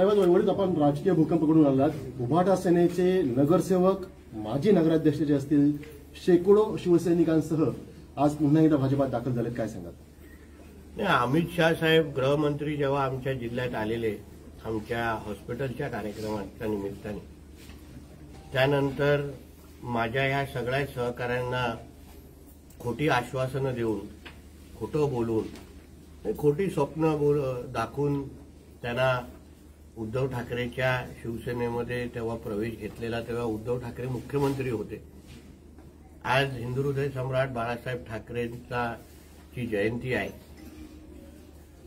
साहेब, वळवळीत आपण राजकीय भूकंप घडून आलात. उभाटा सेनेचे नगरसेवक, माजी नगराध्यक्ष जे असतील, शेकडो शिवसैनिकांसह आज पुन्हा एकदा भाजपात दाखल झालेत, काय सांगाल? अमित शाह साहेब गृहमंत्री जेव्हा आमच्या जिल्ह्यात आलेले आमच्या हॉस्पिटलच्या कार्यक्रमाच्या निमित्ताने, त्यानंतर माझ्या ह्या सगळ्या सहकाऱ्यांना खोटी आश्वासनं देऊन, खोटं बोलून, खोटी स्वप्न दाखवून त्यांना उद्धव ठाकरेच्या शिवसेनेमध्ये तेव्हा प्रवेश घेतलेला, तेव्हा उद्धव ठाकरे मुख्यमंत्री होते. आज हिंदुहृदय सम्राट बाळासाहेब ठाकरेंची जयंती आहे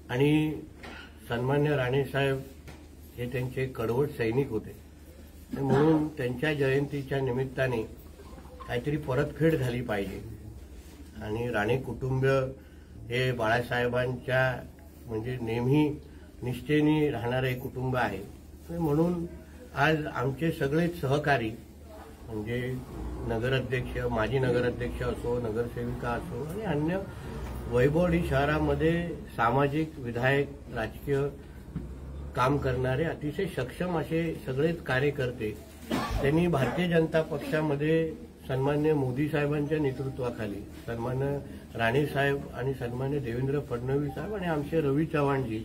आणि सन्मान्य राणेसाहेब हे त्यांचे कडवट सैनिक होते, म्हणून त्यांच्या जयंतीच्या निमित्ताने काहीतरी परतफेड झाली पाहिजे. आणि राणे कुटुंब हे बाळासाहेबांच्या म्हणजे नेहमी निष्ठेने राहणारे कुटुंब आहे. म्हणून आज आमचे सगळे सहकारी म्हणजे नगराध्यक्ष, माजी नगराध्यक्ष असो, नगरसेविका असो आणि अन्य वैभववाडी शहरामध्ये सामाजिक, विधायक, राजकीय काम करणारे अतिशय सक्षम असे सगळेच कार्यकर्ते त्यांनी भारतीय जनता पक्षामध्ये सन्मान्य मोदी साहेबांच्या नेतृत्वाखाली, सन्मान्य राणेसाहेब आणि सन्मान्य देवेंद्र फडणवीस साहेब आणि आमचे रवी चव्हाणजी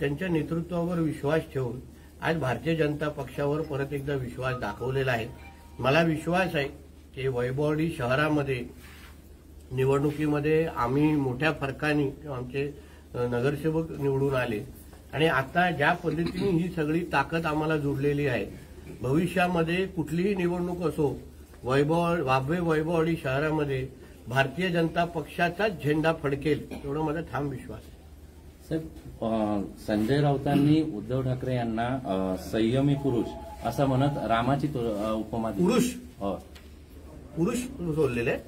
त्यांच्या नेतृत्वावर विश्वास ठेवून आज भारतीय जनता पक्षावर परत एकदा विश्वास दाखवलेला आहे. मला विश्वास आहे की वैभववाडी शहरामध्ये निवडणुकीमध्ये आम्ही मोठ्या फरकाने आमचे नगरसेवक निवडून आले आणि आता ज्या पद्धतीने ही सगळी ताकद आम्हाला जुळलेली आहे, भविष्यामध्ये कुठलीही निवडणूक असो, वैभववाडी शहरामध्ये भारतीय जनता पक्षाचाच झेंडा फडकेल, एवढा माझा ठाम विश्वास आहे. साहेब, संजय राऊतांनी उद्धव ठाकरे यांना संयमी पुरुष असं म्हणत रामाची उपमा पुरुष बोललेले आहे.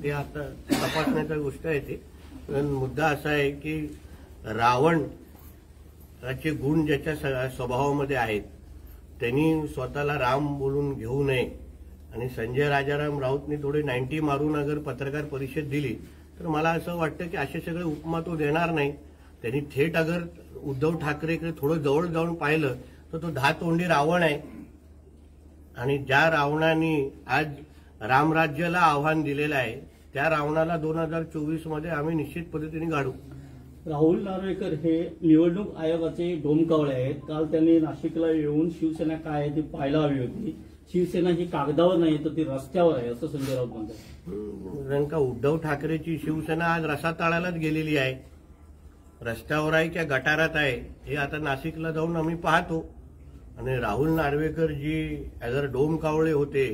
ते आता तपासण्याच्या गोष्ट आहे. ते पण मुद्दा असा आहे की रावणाचे गुण ज्याच्या स्वभावामध्ये आहेत त्यांनी स्वतःला राम बोलून घेऊ नये. आणि संजय राजाराम राऊतनी थोडे 90 मारून अगर पत्रकार परिषद दिली तर मला असं वाटतं की असे सगळे उपमा तो देणार नाही. त्यांनी थेट अगर उद्धव ठाकरेकडे थोडं जवळ जाऊन पाहिलं तर तो 10 तोंडी रावण आहे. आणि ज्या रावणाने आज रामराज्याला आव्हान दिलेलं आहे त्या रावणाला 2024 मध्ये आम्ही निश्चित पद्धतीने गाडू. राहुल नार्वेकर हे निवडणूक आयोगाचे डोमकावळे आहेत. काल त्यांनी नाशिकला येऊन शिवसेना काय आहे ती पाहायला हवी होती. शिवसेना ही कागदावर नाही तर ती रस्त्यावर आहे असं संजय राऊत म्हणतात. कारण का उद्धव ठाकरेची शिवसेना आज रसातळालाच गेलेली आहे. रस्त्यावर आहे किंवा गटारात आहे हे आता नाशिकला जाऊन आम्ही पाहतो. आणि राहुल नार्वेकर जी अगर डोमकावळे होते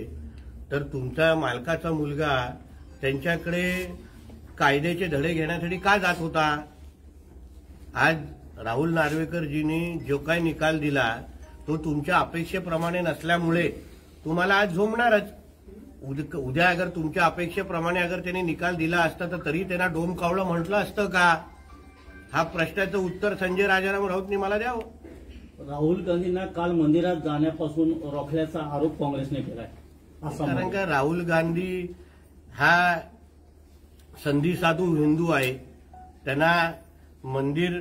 तर तुमचा मालकाचा मुलगा त्यांच्याकडे कायद्याचे धडे घेण्यासाठी का जात होता? आज राहुल नार्वेकरजींनी जो काही निकाल दिला तो तुमच्या अपेक्षेप्रमाणे नसल्यामुळे तुम्हाला आज झोमणारच. उद्या अगर तुमच्या अपेक्षेप्रमाणे अगर त्यांनी निकाल दिला असता तर तरी त्यांना डोमकावळं म्हटलं असतं का? हा प्रश्नाचं उत्तर संजय राजाराम राऊतनी मला द्यावं. राहुल गांधींना काल मंदिरात जाण्यापासून रोखल्याचा आरोप काँग्रेसने केलाय. कारण का राहुल गांधी हा संधी साधू हिंदू आहे. त्यांना मंदिर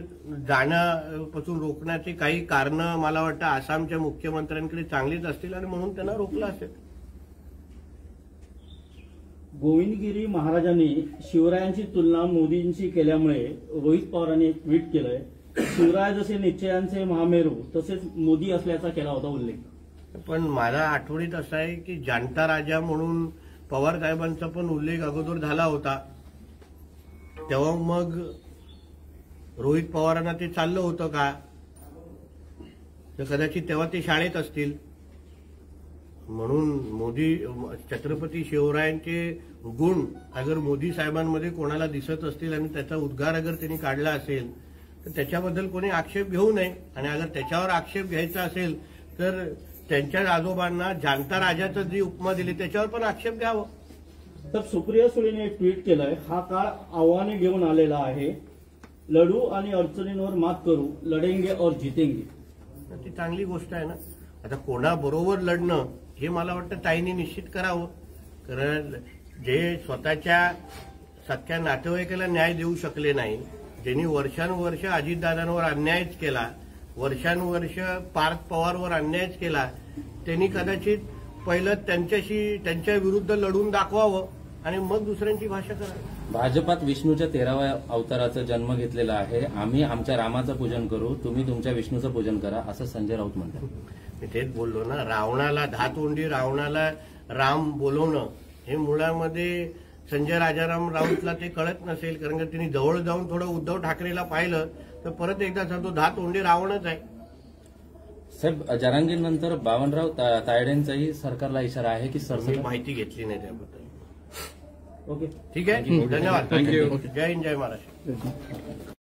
जाण्यापासून रोखण्याची काही कारणं मला वाटतं आसामच्या मुख्यमंत्र्यांकडे चांगलीच असतील आणि म्हणून त्यांना रोखलं असेल. गोविंदगिरी महाराजांनी शिवरायांची तुलना मोदींशी केल्यामुळे रोहित पवारांनी एक ट्विट केलंय. शिवराय जसे निश्चयांचे महामेरू तसेच मोदी असल्याचा केला होता उल्लेख. पण मला आठवणीत असं आहे की जाणता राजा म्हणून पवार साहेबांचा पण उल्लेख अगोदर झाला होता. तेव्हा मग रोहित पवारांना ते चाललं होतं का? तर कदाचित तेव्हा ते शाळेत असतील. म्हणून मोदी छत्रपती शिवरायांचे गुण अगर मोदी साहेबांमध्ये कोणाला दिसत असतील आणि त्याचा उद्गार अगर त्यांनी काढला असेल तर त्याच्याबद्दल कोणी आक्षेप घेऊ नये. आणि अगर त्याच्यावर आक्षेप घ्यायचा असेल तर त्यांच्या आजोबांना जाणता राजाचं जी उपमा दिली त्याच्यावर पण आक्षेप घ्यावं. तर सुप्रिया सुळेने एक ट्विट केलंय. हा काळ आव्हाने घेऊन आलेला आहे. लढू आणि अडचणींवर मात करू, लढेंगे और जितेंगे. ती चांगली गोष्ट आहे ना. आता कोणाबरोबर लढणं हे मला वाटतं ताईंनी निश्चित करावं. कारण जे स्वतःच्या सख्या नातेवाईकाला न्याय देऊ शकले नाही, ज्यांनी वर्षानुवर्ष अजितदादांवर अन्यायच केला, वर्षानुवर्ष पार्थ पवारवर अन्यायच केला, त्यांनी कदाचित पहिलं त्यांच्या विरुद्ध लढून दाखवावं आणि मग दुसऱ्यांची भाषा करावी. भाजपात विष्णूच्या 13व्या अवताराचा जन्म घेतलेला आहे. आम्ही आमच्या रामाचं पूजन करू, तुम्ही तुमच्या विष्णूचं पूजन करा, असं संजय राऊत म्हणतात. मी तेच बोललो ना, रावणाला धातोंडी रावणाला राम बोलवणं हे मुळामध्ये संजय राजाराम राऊतला ते कळत नसेल, कारण का त्यांनी जवळ जाऊन थोडं उद्धव ठाकरेला पाहिलं तर परत एकदा सांगतो धातोंडी रावणच आहे. साहेब, जरांगीनंतर बावनराव तायडेंचाही सरकारला इशारा आहे की मी सरसकट माहिती घेतली नाही त्याबद्दल. ओके. ठीक आहे, धन्यवाद. जय हिंद, जय महाराष्ट्र.